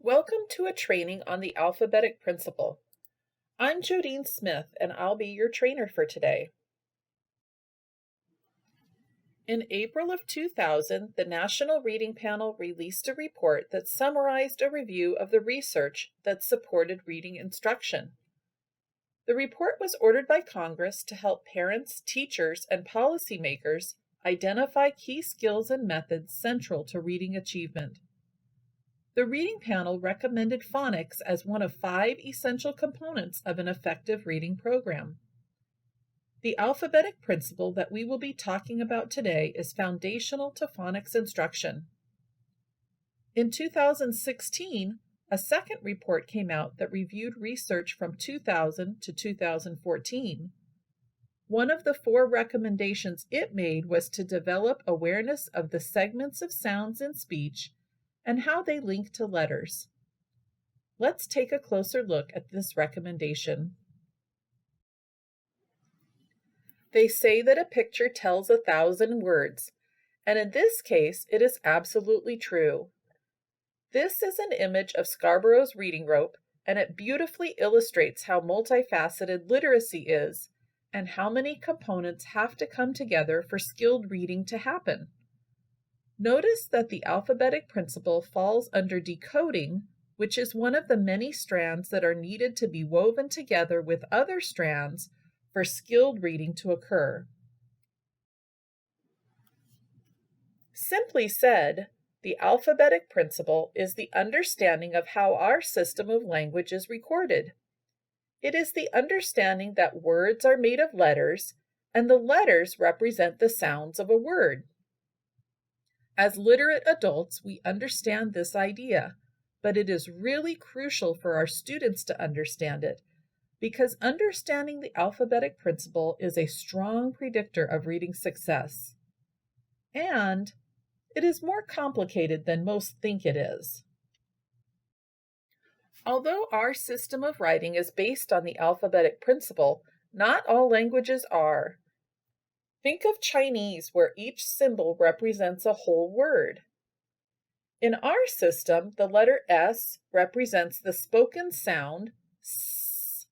Welcome to a training on the Alphabetic Principle. I'm Jodine Smith, and I'll be your trainer for today. In April of 2000, the National Reading Panel released a report that summarized a review of the research that supported reading instruction. The report was ordered by Congress to help parents, teachers, and policymakers identify key skills and methods central to reading achievement. The reading panel recommended phonics as one of 5 essential components of an effective reading program. The alphabetic principle that we will be talking about today is foundational to phonics instruction. In 2016, a second report came out that reviewed research from 2000 to 2014. One of the 4 recommendations it made was to develop awareness of the segments of sounds in speech and how they link to letters. Let's take a closer look at this recommendation. They say that a picture tells 1,000 words, and in this case, it is absolutely true. This is an image of Scarborough's reading rope, and it beautifully illustrates how multifaceted literacy is and how many components have to come together for skilled reading to happen. Notice that the alphabetic principle falls under decoding, which is one of the many strands that are needed to be woven together with other strands for skilled reading to occur. Simply said, the alphabetic principle is the understanding of how our system of language is recorded. It is the understanding that words are made of letters, and the letters represent the sounds of a word. As literate adults, we understand this idea, but it is really crucial for our students to understand it, because understanding the alphabetic principle is a strong predictor of reading success. And it is more complicated than most think it is. Although our system of writing is based on the alphabetic principle, not all languages are. Think of Chinese, where each symbol represents a whole word. In our system, the letter S represents the spoken sound S,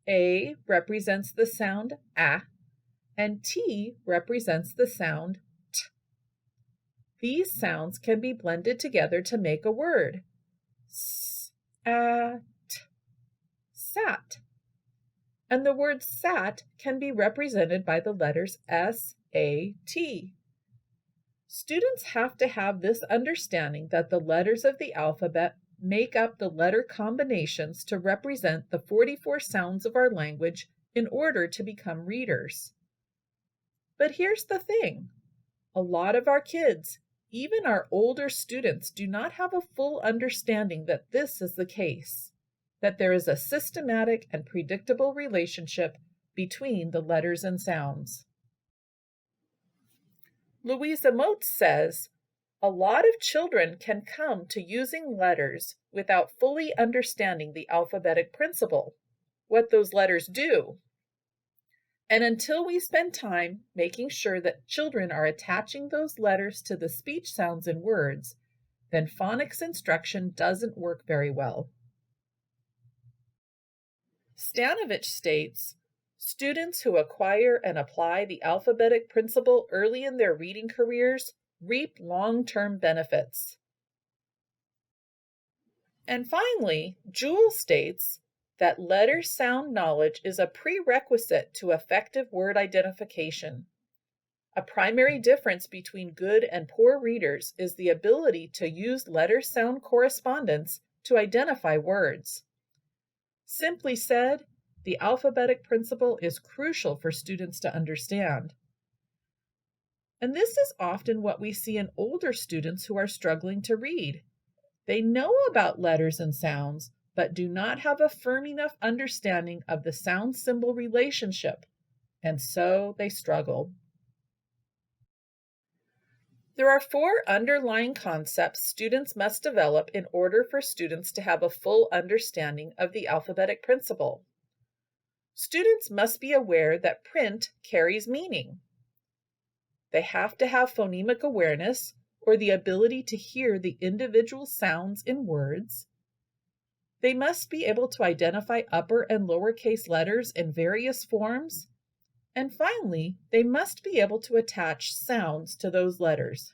A represents the sound A, and T represents the sound T. These sounds can be blended together to make a word. S-A-T, sat. And the word sat can be represented by the letters S-A-T. Students have to have this understanding that the letters of the alphabet make up the letter combinations to represent the 44 sounds of our language in order to become readers. But here's the thing. A lot of our kids, even our older students, do not have a full understanding that this is the case, that there is a systematic and predictable relationship between the letters and sounds. Louisa Moats says, "A lot of children can come to using letters without fully understanding the alphabetic principle, what those letters do. And until we spend time making sure that children are attaching those letters to the speech sounds in words, then phonics instruction doesn't work very well." Stanovich states, "Students who acquire and apply the alphabetic principle early in their reading careers reap long-term benefits." And finally, Jewell states that letter sound knowledge is a prerequisite to effective word identification. A primary difference between good and poor readers is the ability to use letter sound correspondence to identify words. Simply said, the alphabetic principle is crucial for students to understand. And this is often what we see in older students who are struggling to read. They know about letters and sounds, but do not have a firm enough understanding of the sound-symbol relationship, and so they struggle. There are 4 underlying concepts students must develop in order for students to have a full understanding of the alphabetic principle. Students must be aware that print carries meaning. They have to have phonemic awareness, or the ability to hear the individual sounds in words. They must be able to identify upper and lowercase letters in various forms. And finally, they must be able to attach sounds to those letters.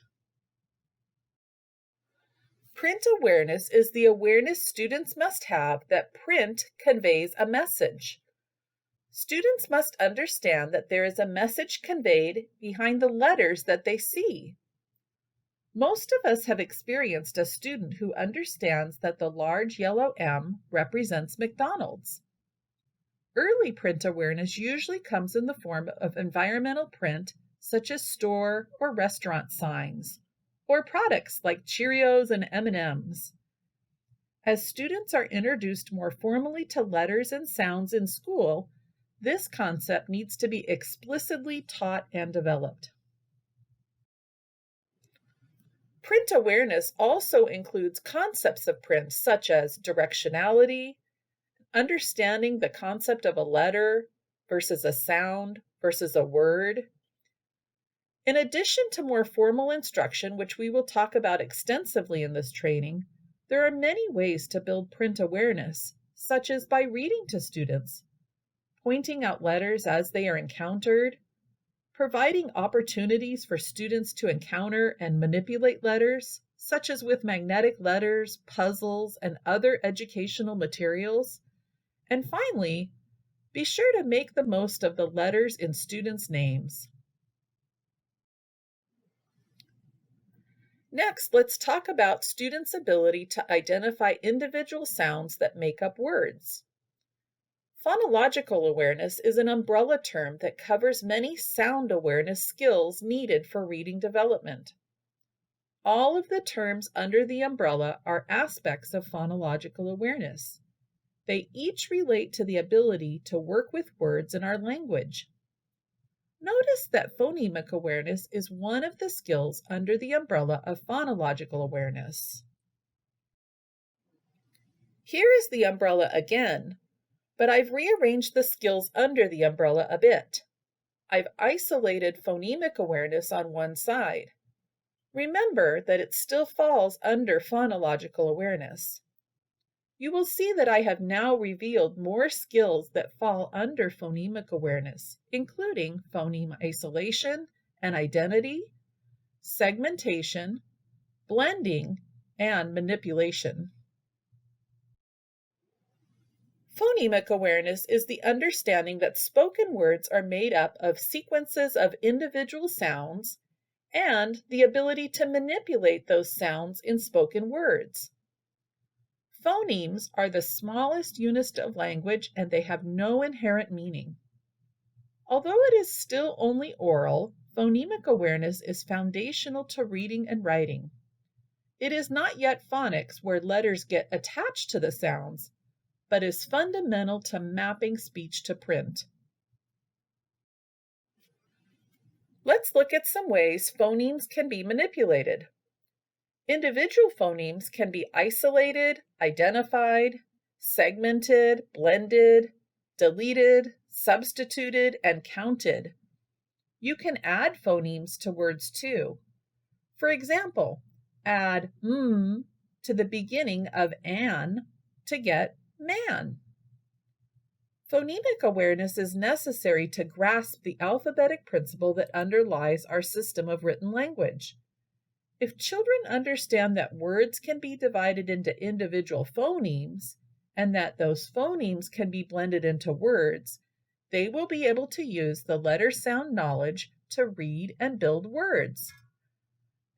Print awareness is the awareness students must have that print conveys a message. Students must understand that there is a message conveyed behind the letters that they see. Most of us have experienced a student who understands that the large yellow M represents McDonald's. Early print awareness usually comes in the form of environmental print, such as store or restaurant signs, or products like Cheerios and M&Ms. As students are introduced more formally to letters and sounds in school, this concept needs to be explicitly taught and developed. Print awareness also includes concepts of print such as directionality, understanding the concept of a letter versus a sound versus a word. In addition to more formal instruction, which we will talk about extensively in this training, there are many ways to build print awareness, such as by reading to students, pointing out letters as they are encountered, providing opportunities for students to encounter and manipulate letters, such as with magnetic letters, puzzles, and other educational materials. And finally, be sure to make the most of the letters in students' names. Next, let's talk about students' ability to identify individual sounds that make up words. Phonological awareness is an umbrella term that covers many sound awareness skills needed for reading development. All of the terms under the umbrella are aspects of phonological awareness. They each relate to the ability to work with words in our language. Notice that phonemic awareness is one of the skills under the umbrella of phonological awareness. Here is the umbrella again, but I've rearranged the skills under the umbrella a bit. I've isolated phonemic awareness on one side. Remember that it still falls under phonological awareness. You will see that I have now revealed more skills that fall under phonemic awareness, including phoneme isolation and identity, segmentation, blending, and manipulation. Phonemic awareness is the understanding that spoken words are made up of sequences of individual sounds and the ability to manipulate those sounds in spoken words. Phonemes are the smallest units of language and they have no inherent meaning. Although it is still only oral, phonemic awareness is foundational to reading and writing. It is not yet phonics where letters get attached to the sounds, but is fundamental to mapping speech to print. Let's look at some ways phonemes can be manipulated. Individual phonemes can be isolated, identified, segmented, blended, deleted, substituted, and counted. You can add phonemes to words too. For example, add to the beginning of an to get man. Phonemic awareness is necessary to grasp the alphabetic principle that underlies our system of written language. If children understand that words can be divided into individual phonemes, and that those phonemes can be blended into words, they will be able to use the letter sound knowledge to read and build words.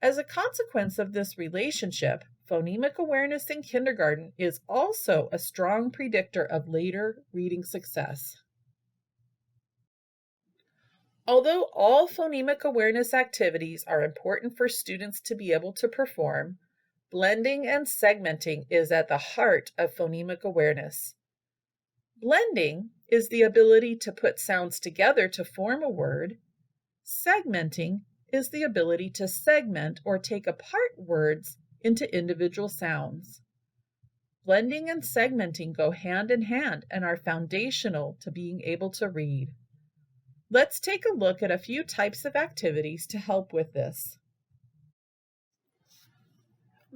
As a consequence of this relationship, phonemic awareness in kindergarten is also a strong predictor of later reading success. Although all phonemic awareness activities are important for students to be able to perform, blending and segmenting is at the heart of phonemic awareness. Blending is the ability to put sounds together to form a word. Segmenting is the ability to segment or take apart words into individual sounds. Blending and segmenting go hand in hand and are foundational to being able to read. Let's take a look at a few types of activities to help with this.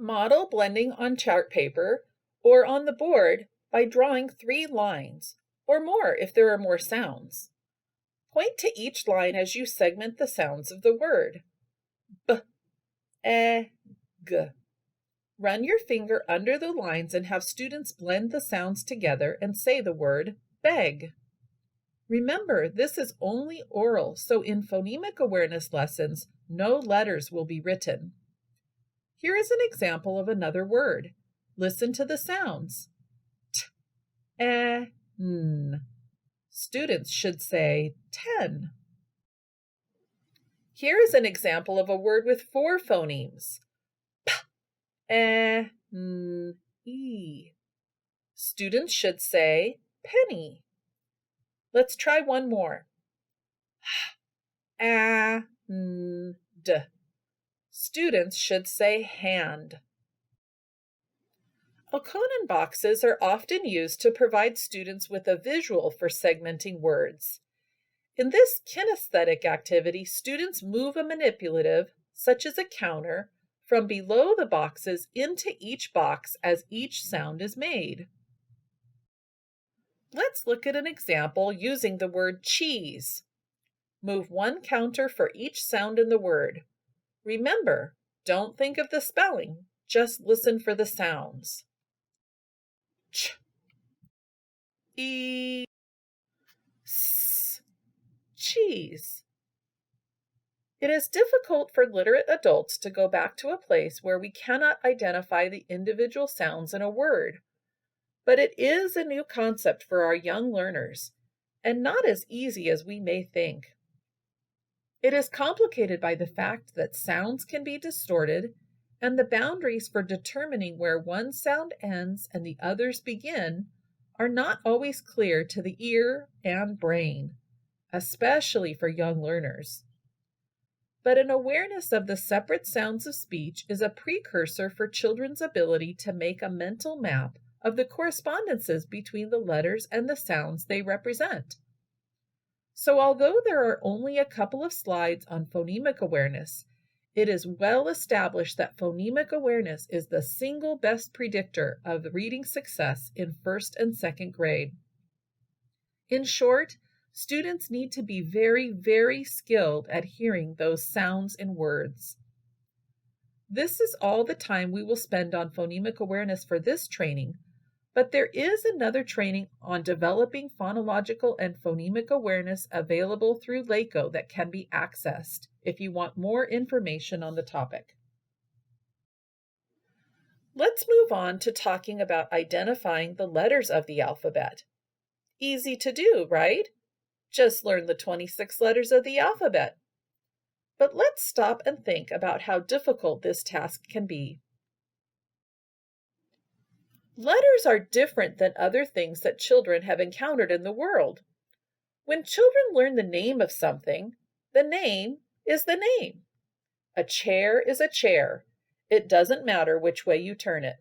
Model blending on chart paper or on the board by drawing 3 lines, or more if there are more sounds. Point to each line as you segment the sounds of the word. B, e, g. Run your finger under the lines and have students blend the sounds together and say the word beg. Remember, this is only oral, so in phonemic awareness lessons, no letters will be written. Here is an example of another word. Listen to the sounds. T, e, n. Students should say 10. Here is an example of a word with 4 phonemes. P, e, n, e. Students should say penny. Let's try one more. H, a, n, d. Students should say hand. Alconin boxes are often used to provide students with a visual for segmenting words. In this kinesthetic activity, students move a manipulative, such as a counter, from below the boxes into each box as each sound is made. Let's look at an example using the word cheese. Move 1 counter for each sound in the word. Remember, don't think of the spelling, just listen for the sounds. Ch, e, s, cheese. It is difficult for literate adults to go back to a place where we cannot identify the individual sounds in a word. But it is a new concept for our young learners, and not as easy as we may think. It is complicated by the fact that sounds can be distorted, and the boundaries for determining where one sound ends and the others begin are not always clear to the ear and brain, especially for young learners. But an awareness of the separate sounds of speech is a precursor for children's ability to make a mental map of the correspondences between the letters and the sounds they represent. So although there are only a couple of slides on phonemic awareness, it is well established that phonemic awareness is the single best predictor of reading success in 1st and 2nd grade. In short, students need to be very, very skilled at hearing those sounds in words. This is all the time we will spend on phonemic awareness for this training, but there is another training on developing phonological and phonemic awareness available through LACO that can be accessed if you want more information on the topic. Let's move on to talking about identifying the letters of the alphabet. Easy to do, right? Just learn the 26 letters of the alphabet. But let's stop and think about how difficult this task can be. Letters are different than other things that children have encountered in the world. When children learn the name of something, the name is the name. A chair is a chair. It doesn't matter which way you turn it.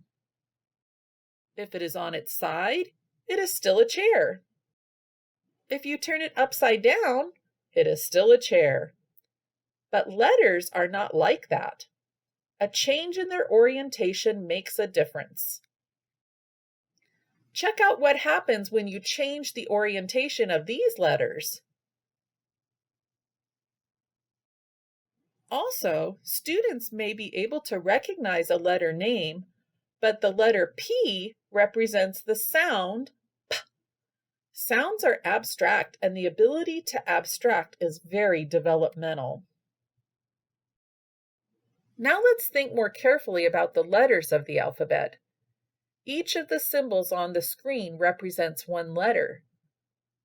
If it is on its side, it is still a chair. If you turn it upside down, it is still a chair. But letters are not like that. A change in their orientation makes a difference. Check out what happens when you change the orientation of these letters. Also, students may be able to recognize a letter name, but the letter P represents the sound P. Sounds are abstract, and the ability to abstract is very developmental. Now let's think more carefully about the letters of the alphabet. Each of the symbols on the screen represents one letter.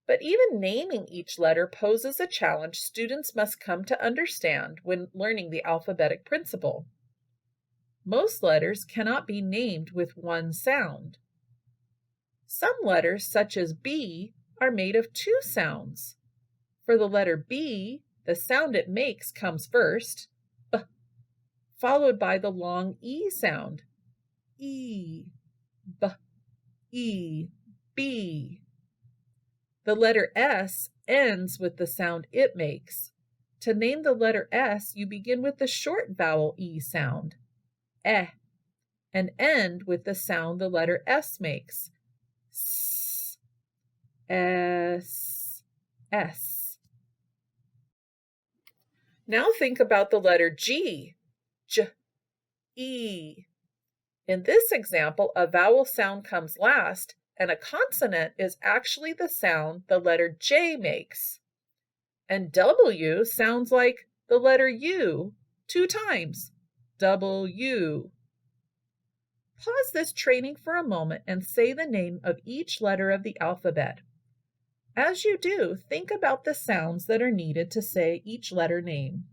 But even naming each letter poses a challenge students must come to understand when learning the alphabetic principle. Most letters cannot be named with one sound. Some letters, such as B, are made of 2 sounds. For the letter B, the sound it makes comes first, B, followed by the long E sound, E, B, E, B. The letter S ends with the sound it makes. To name the letter S, you begin with the short vowel E sound, eh. and end with the sound the letter S makes. S, S, S. Now think about the letter G, J, E. In this example, a vowel sound comes last, and a consonant is actually the sound the letter J makes. And W sounds like the letter U 2 times. W. Pause this training for a moment and say the name of each letter of the alphabet. As you do, think about the sounds that are needed to say each letter name.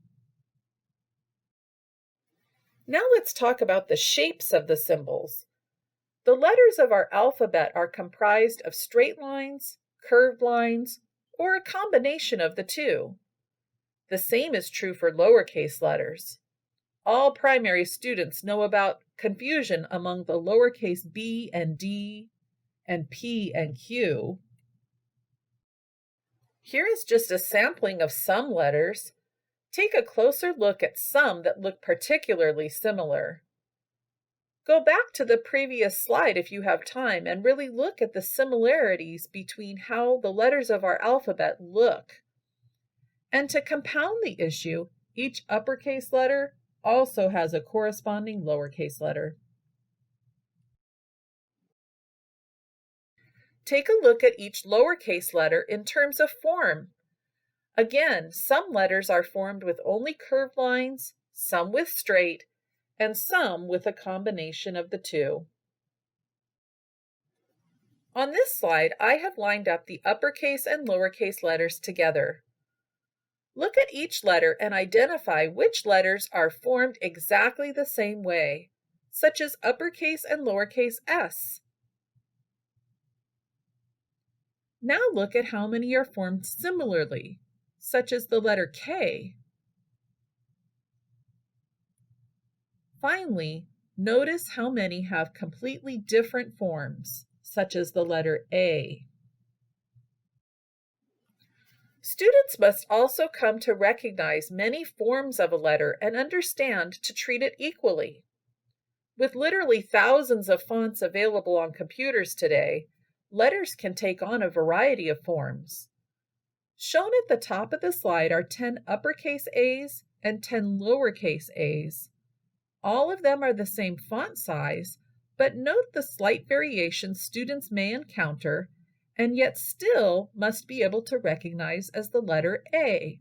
Now let's talk about the shapes of the symbols. The letters of our alphabet are comprised of straight lines, curved lines, or a combination of the two. The same is true for lowercase letters. All primary students know about confusion among the lowercase b and d and p and q. Here is just a sampling of some letters. Take a closer look at some that look particularly similar. Go back to the previous slide if you have time and really look at the similarities between how the letters of our alphabet look. And to compound the issue, each uppercase letter also has a corresponding lowercase letter. Take a look at each lowercase letter in terms of form. Again, some letters are formed with only curved lines, some with straight, and some with a combination of the two. On this slide, I have lined up the uppercase and lowercase letters together. Look at each letter and identify which letters are formed exactly the same way, such as uppercase and lowercase s. Now look at how many are formed similarly, such as the letter K. Finally, notice how many have completely different forms, such as the letter A. Students must also come to recognize many forms of a letter and understand to treat it equally. With literally thousands of fonts available on computers today, letters can take on a variety of forms. Shown at the top of the slide are 10 uppercase A's and 10 lowercase a's. All of them are the same font size, but note the slight variations students may encounter and yet still must be able to recognize as the letter A.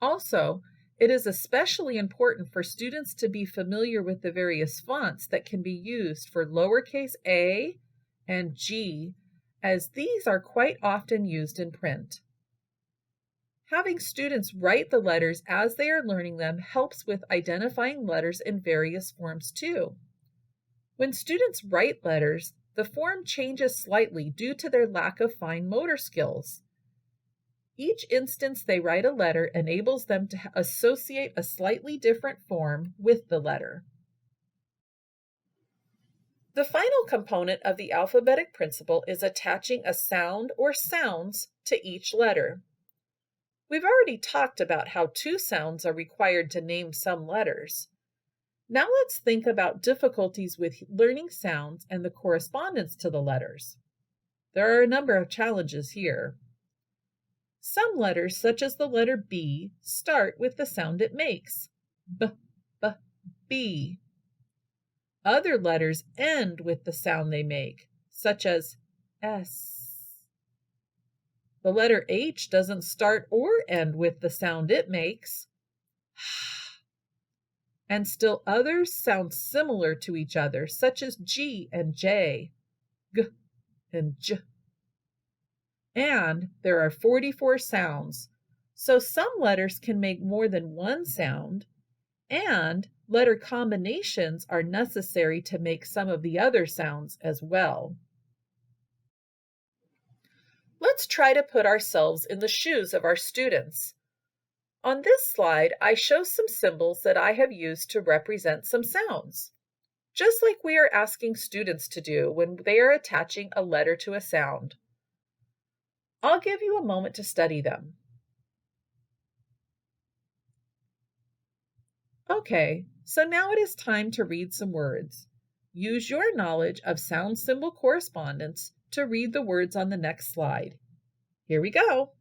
Also, it is especially important for students to be familiar with the various fonts that can be used for lowercase a and G, as these are quite often used in print. Having students write the letters as they are learning them helps with identifying letters in various forms too. When students write letters, the form changes slightly due to their lack of fine motor skills. Each instance they write a letter enables them to associate a slightly different form with the letter. The final component of the alphabetic principle is attaching a sound or sounds to each letter. We've already talked about how 2 sounds are required to name some letters. Now let's think about difficulties with learning sounds and the correspondence to the letters. There are a number of challenges here. Some letters, such as the letter B, start with the sound it makes, b, b, B. Other letters end with the sound they make, such as S. The letter H doesn't start or end with the sound it makes. And still others sound similar to each other, such as G and J, G and J. And there are 44 sounds, so some letters can make more than one sound, and letter combinations are necessary to make some of the other sounds as well. Let's try to put ourselves in the shoes of our students. On this slide, I show some symbols that I have used to represent some sounds, just like we are asking students to do when they are attaching a letter to a sound. I'll give you a moment to study them. Okay, so now it is time to read some words. Use your knowledge of sound symbol correspondence to read the words on the next slide. Here we go.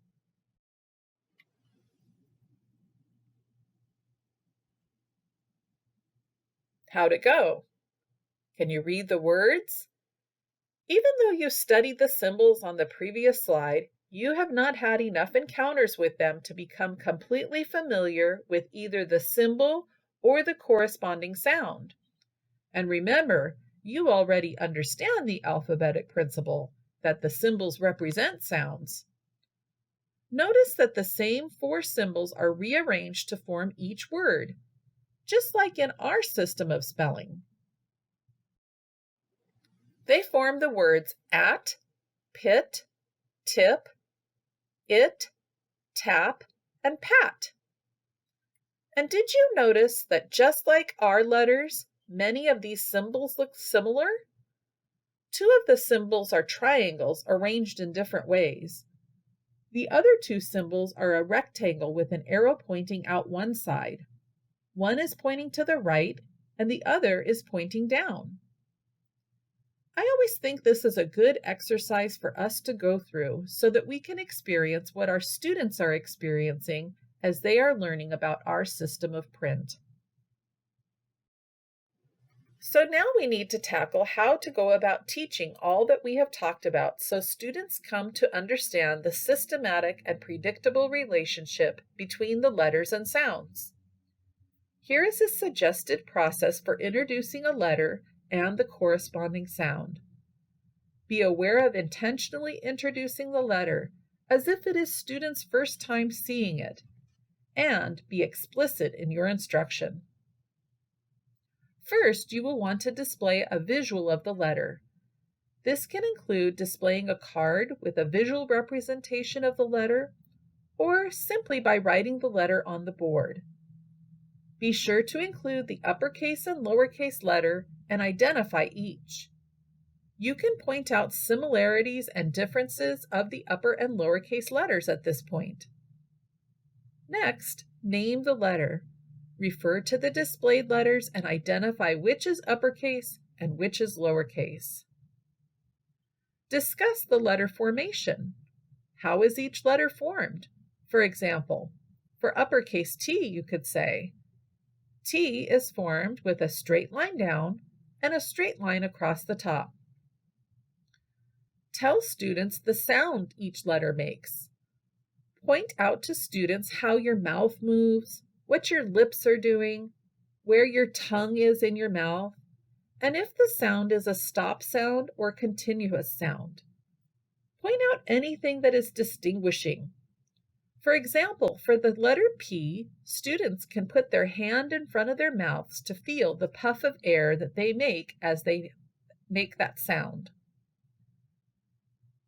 How'd it go? Can you read the words? Even though you studied the symbols on the previous slide, you have not had enough encounters with them to become completely familiar with either the symbol or the corresponding sound. And remember, you already understand the alphabetic principle, that the symbols represent sounds. Notice that the same 4 symbols are rearranged to form each word, just like in our system of spelling. They form the words at, pit, tip, it, tap, and pat. And did you notice that just like our letters, many of these symbols look similar? 2 of the symbols are triangles arranged in different ways. The other 2 symbols are a rectangle with an arrow pointing out one side. One is pointing to the right, and the other is pointing down. I always think this is a good exercise for us to go through so that we can experience what our students are experiencing as they are learning about our system of print. So now we need to tackle how to go about teaching all that we have talked about so students come to understand the systematic and predictable relationship between the letters and sounds. Here is a suggested process for introducing a letter and the corresponding sound. Be aware of intentionally introducing the letter as if it is students' first time seeing it, and be explicit in your instruction. First, you will want to display a visual of the letter. This can include displaying a card with a visual representation of the letter, or simply by writing the letter on the board. Be sure to include the uppercase and lowercase letter and identify each. You can point out similarities and differences of the upper and lowercase letters at this point. Next, name the letter. Refer to the displayed letters and identify which is uppercase and which is lowercase. Discuss the letter formation. How is each letter formed? For example, for uppercase T, you could say, T is formed with a straight line down and a straight line across the top. Tell students the sound each letter makes. Point out to students how your mouth moves, what your lips are doing, where your tongue is in your mouth, and if the sound is a stop sound or continuous sound. Point out anything that is distinguishing. For example, for the letter P, students can put their hand in front of their mouths to feel the puff of air that they make as they make that sound.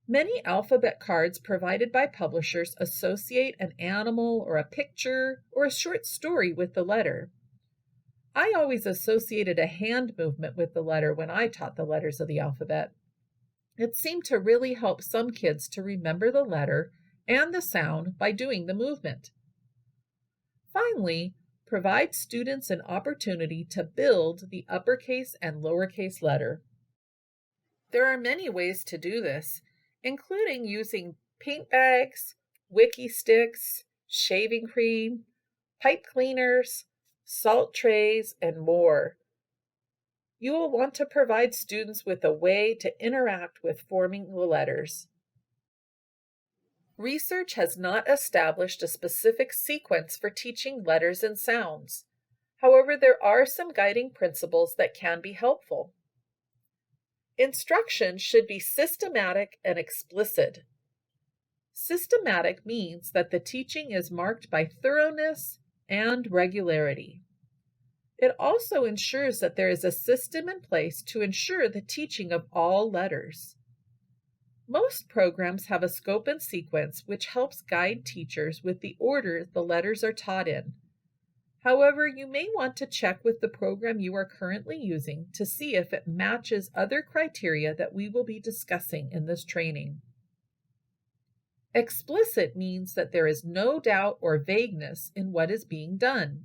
Many alphabet cards provided by publishers associate an animal or a picture or a short story with the letter. I always associated a hand movement with the letter when I taught the letters of the alphabet. It seemed to really help some kids to remember the letter and the sound by doing the movement. Finally, provide students an opportunity to build the uppercase and lowercase letter. There are many ways to do this, including using paint bags, wiki sticks, shaving cream, pipe cleaners, salt trays, and more. You will want to provide students with a way to interact with forming the letters. Research has not established a specific sequence for teaching letters and sounds. However, there are some guiding principles that can be helpful. Instruction should be systematic and explicit. Systematic means that the teaching is marked by thoroughness and regularity. It also ensures that there is a system in place to ensure the teaching of all letters. Most programs have a scope and sequence which helps guide teachers with the order the letters are taught in. However, you may want to check with the program you are currently using to see if it matches other criteria that we will be discussing in this training. Explicit means that there is no doubt or vagueness in what is being done.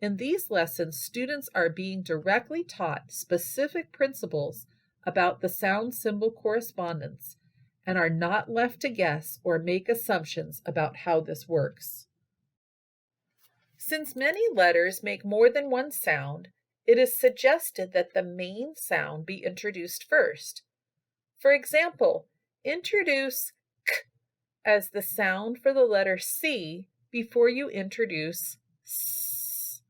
In these lessons, students are being directly taught specific principles about the sound-symbol correspondence and are not left to guess or make assumptions about how this works. Since many letters make more than one sound, it is suggested that the main sound be introduced first. For example, introduce k as the sound for the letter C before you introduce s.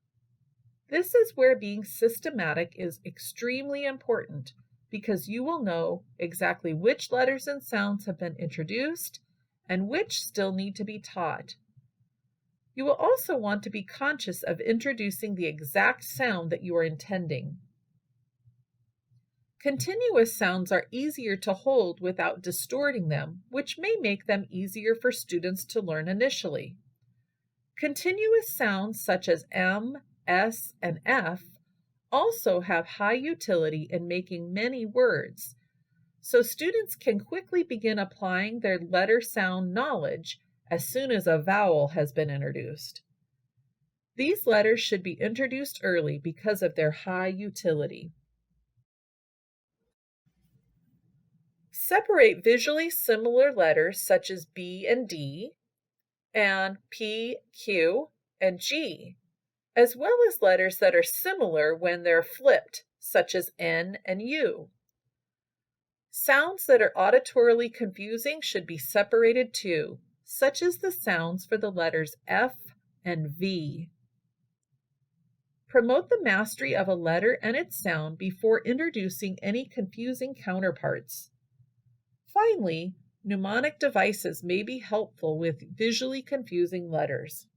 This is where being systematic is extremely important because you will know exactly which letters and sounds have been introduced and which still need to be taught. You will also want to be conscious of introducing the exact sound that you are intending. Continuous sounds are easier to hold without distorting them, which may make them easier for students to learn initially. Continuous sounds such as M, S, and F also have high utility in making many words, so students can quickly begin applying their letter sound knowledge as soon as a vowel has been introduced. These letters should be introduced early because of their high utility. Separate visually similar letters such as B and D, and P, Q, and G, as well as letters that are similar when they're flipped, such as N and U. Sounds that are auditorily confusing should be separated too, such as the sounds for the letters F and V. Promote the mastery of a letter and its sound before introducing any confusing counterparts. Finally, mnemonic devices may be helpful with visually confusing letters.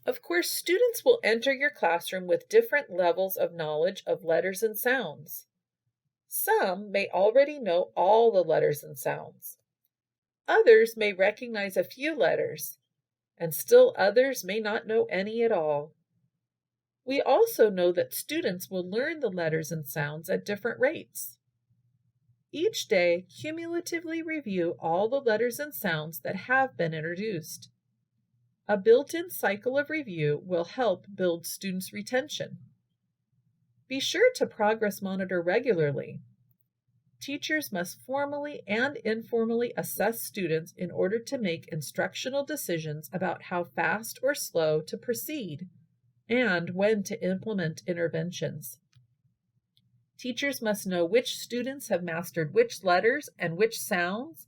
Of course, students will enter your classroom with different levels of knowledge of letters and sounds. Some may already know all the letters and sounds. Others may recognize a few letters, and still others may not know any at all. We also know that students will learn the letters and sounds at different rates. Each day, cumulatively review all the letters and sounds that have been introduced. A built-in cycle of review will help build students' retention. Be sure to progress monitor regularly. Teachers must formally and informally assess students in order to make instructional decisions about how fast or slow to proceed and when to implement interventions. Teachers must know which students have mastered which letters and which sounds,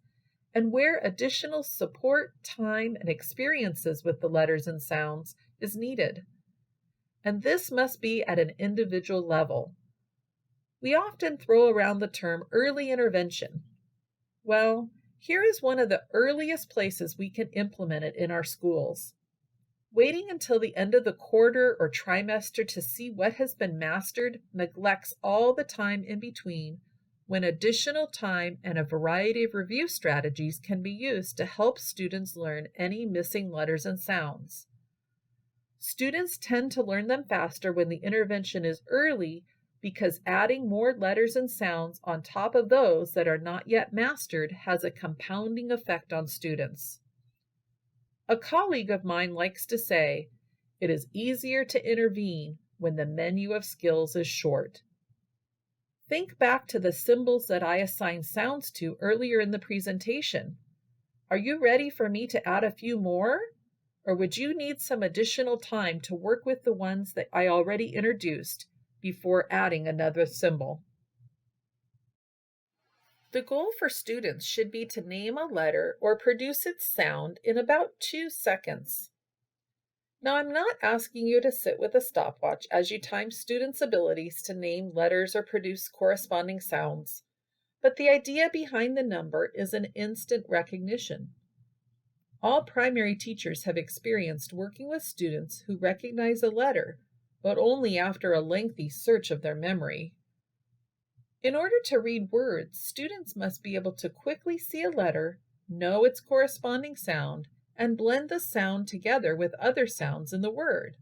and where additional support, time, and experiences with the letters and sounds is needed. And this must be at an individual level. We often throw around the term early intervention. Well, here is one of the earliest places we can implement it in our schools. Waiting until the end of the quarter or trimester to see what has been mastered neglects all the time in between, when additional time and a variety of review strategies can be used to help students learn any missing letters and sounds. Students tend to learn them faster when the intervention is early because adding more letters and sounds on top of those that are not yet mastered has a compounding effect on students. A colleague of mine likes to say, "It is easier to intervene when the menu of skills is short." Think back to the symbols that I assigned sounds to earlier in the presentation. Are you ready for me to add a few more? Or would you need some additional time to work with the ones that I already introduced before adding another symbol? The goal for students should be to name a letter or produce its sound in about 2 seconds. Now, I'm not asking you to sit with a stopwatch as you time students' abilities to name letters or produce corresponding sounds, but the idea behind the number is an instant recognition. All primary teachers have experienced working with students who recognize a letter, but only after a lengthy search of their memory. In order to read words, students must be able to quickly see a letter, know its corresponding sound, and blend the sound together with other sounds in the word.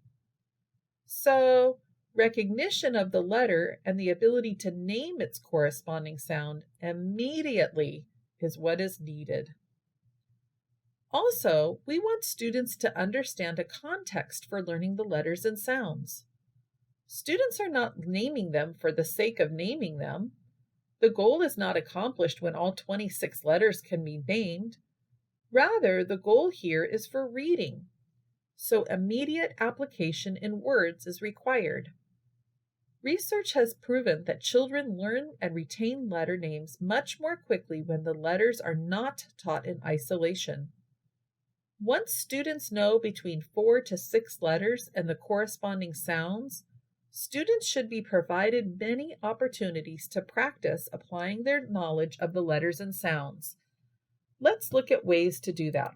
So, recognition of the letter and the ability to name its corresponding sound immediately is what is needed. Also, we want students to understand a context for learning the letters and sounds. Students are not naming them for the sake of naming them. The goal is not accomplished when all 26 letters can be named. Rather, the goal here is for reading. So immediate application in words is required. Research has proven that children learn and retain letter names much more quickly when the letters are not taught in isolation. Once students know between 4 to 6 letters and the corresponding sounds, students should be provided many opportunities to practice applying their knowledge of the letters and sounds. Let's look at ways to do that.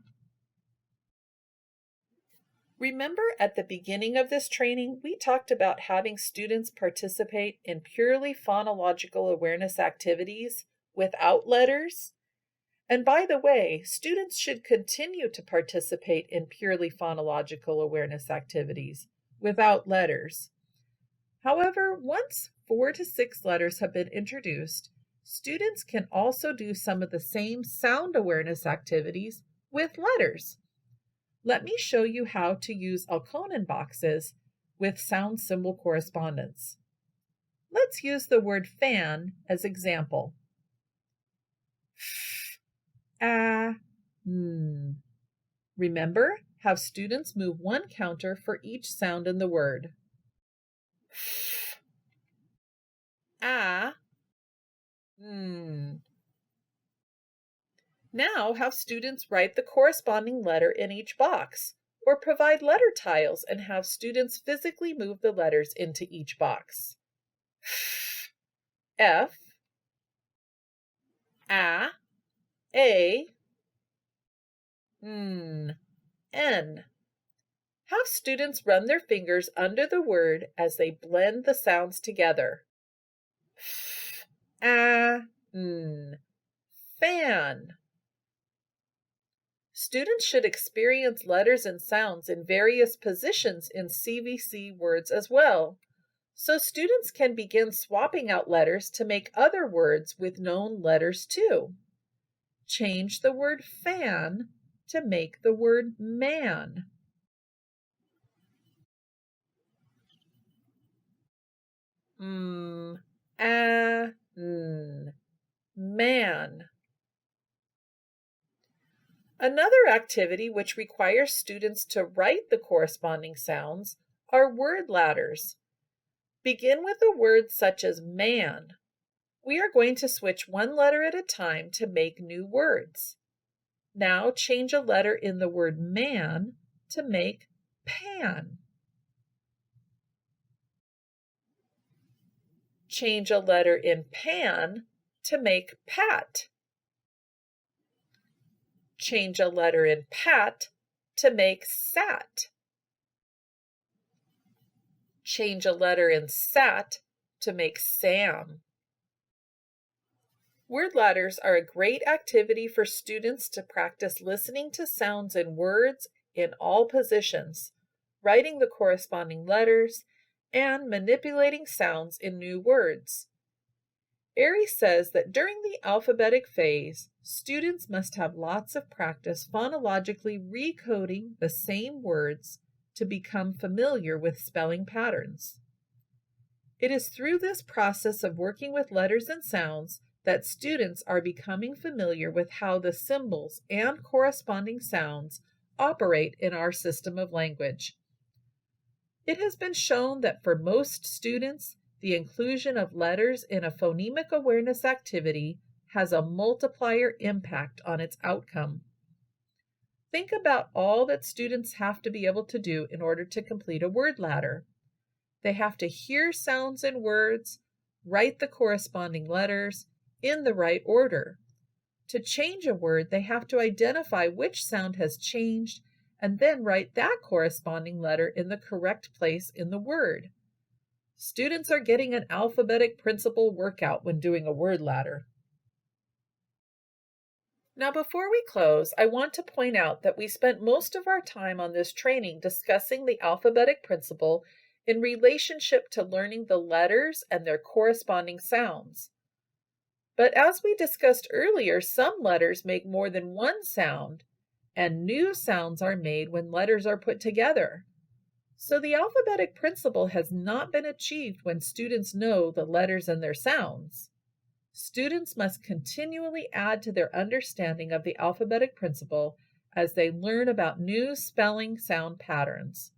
Remember at the beginning of this training, we talked about having students participate in purely phonological awareness activities without letters? And by the way, students should continue to participate in purely phonological awareness activities without letters. However, once 4 to 6 letters have been introduced, students can also do some of the same sound awareness activities with letters. Let me show you how to use Alconen boxes with sound symbol correspondence. Let's use the word fan as example. Remember, have students move one counter for each sound in the word. Now have students write the corresponding letter in each box, or provide letter tiles and have students physically move the letters into each box. F, A, N. Have students run their fingers under the word as they blend the sounds together. Fan. Students should experience letters and sounds in various positions in CVC words as well, so students can begin swapping out letters to make other words with known letters too. Change the word fan to make the word man. Man. Another activity which requires students to write the corresponding sounds are word ladders. Begin with a word such as man. We are going to switch one letter at a time to make new words. Now change a letter in the word man to make pan. Change a letter in pan to make pat. Change a letter in pat to make sat. Change a letter in sat to make Sam. Word ladders are a great activity for students to practice listening to sounds in words in all positions, writing the corresponding letters, and manipulating sounds in new words. Ari says that during the alphabetic phase, students must have lots of practice phonologically recoding the same words to become familiar with spelling patterns. It is through this process of working with letters and sounds that students are becoming familiar with how the symbols and corresponding sounds operate in our system of language. It has been shown that for most students, the inclusion of letters in a phonemic awareness activity has a multiplier impact on its outcome. Think about all that students have to be able to do in order to complete a word ladder. They have to hear sounds in words, write the corresponding letters in the right order. To change a word, they have to identify which sound has changed and then write that corresponding letter in the correct place in the word. Students are getting an alphabetic principle workout when doing a word ladder. Now, before we close, I want to point out that we spent most of our time on this training discussing the alphabetic principle in relationship to learning the letters and their corresponding sounds. But as we discussed earlier, some letters make more than one sound, and new sounds are made when letters are put together. So the alphabetic principle has not been achieved when students know the letters and their sounds. Students must continually add to their understanding of the alphabetic principle as they learn about new spelling sound patterns.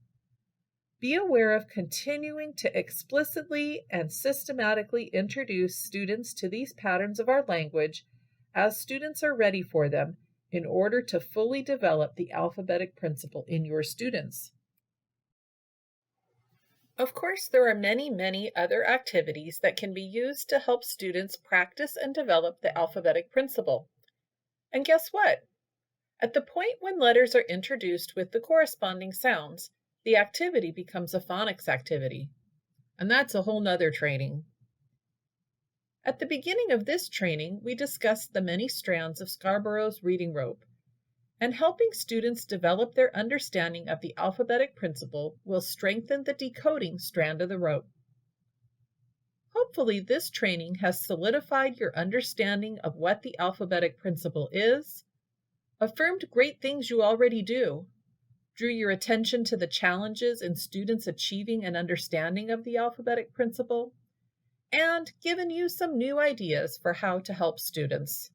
Be aware of continuing to explicitly and systematically introduce students to these patterns of our language as students are ready for them in order to fully develop the alphabetic principle in your students. Of course, there are many other activities that can be used to help students practice and develop the alphabetic principle. And guess what? At the point when letters are introduced with the corresponding sounds, the activity becomes a phonics activity. And that's a whole nother training. At the beginning of this training, we discussed the many strands of Scarborough's reading rope, and helping students develop their understanding of the alphabetic principle will strengthen the decoding strand of the rope. Hopefully, this training has solidified your understanding of what the alphabetic principle is, affirmed great things you already do, drew your attention to the challenges in students achieving an understanding of the alphabetic principle, and given you some new ideas for how to help students.